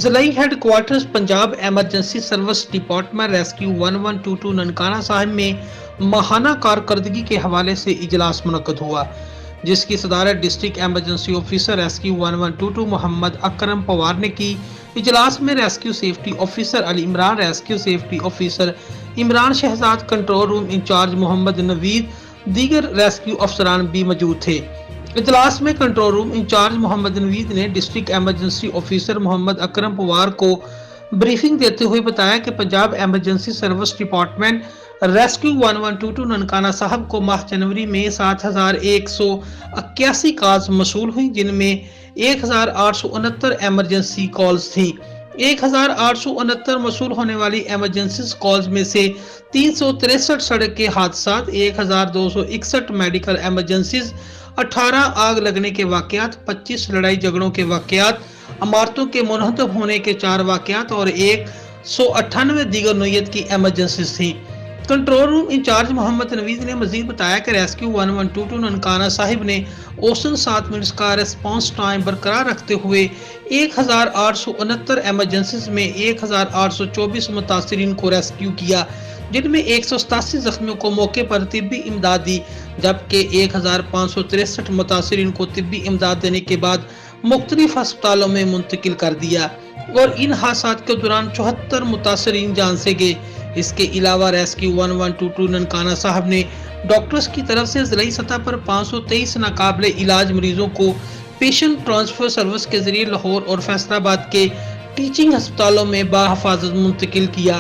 ضلعی headquarters Punjab emergency service department rescue 1122 Nankana Sahib میں ماہانہ کارکردگی کے حوالے سے اجلاس منعقد ہوا، جس کی صدارت district emergency officer rescue 1122 Muhammad Akram Pawar نے کی۔ اجلاس میں rescue safety officer Ali Imran, rescue safety officer Imran Shahzad, control room in charge Muhammad Naveed, دیگر ریسکیو افسران بھی موجود تھے۔ اجلاس میں کنٹرول روم انچارج محمد نوید نے ڈسٹرکٹ ایمرجنسی آفیسر محمد اکرم پوار کو بریفنگ دیتے ہوئے بتایا کہ Punjab emergency service department rescue 1122 Nankana صاحب کو ماہ جنوری میں 7181 کالز موصول ہوئیں، جن میں 1869 ایمرجنسی کالز تھیں۔ 1869 موصول ہونے والی ایمرجنسی کالز میں سے 363 سڑک کے حادثات، 1261 میڈیکل ایمرجنسیز، 18 آگ لگنے کے واقعات، 25 لڑائی جھگڑوں کے واقعات، عمارتوں کے منہدم ہونے کے 4 واقعات اور 198 دیگر نوعیت کی ایمرجنسیز تھیں۔ کنٹرول روم انچارج محمد نوید نے مزید بتایا کہ ریسکیو 1122 ننکانہ صاحب نے اوسطاً 7 منٹ کا ریسپانس ٹائم برقرار رکھتے ہوئے 1869 ایمرجنسیز میں 1824 متاثرین کو ریسکیو کیا، جن میں 187 زخمیوں کو موقع پر طبی امداد دی، جبکہ 1563 متاثرین کو طبی امداد دینے کے بعد مختلف ہسپتالوں میں منتقل کر دیا اور ان حادثات کے دوران 74 متاثرین جان سے گئے۔ اس کے علاوہ ریسکیو 1122 ننکانہ صاحب نے ڈاکٹرز کی طرف سے ضلعی سطح پر 523 ناقابل علاج مریضوں کو پیشنٹ ٹرانسفر سروس کے ذریعے لاہور اور فیصل آباد کے ٹیچنگ ہسپتالوں میں بحفاظت منتقل کیا۔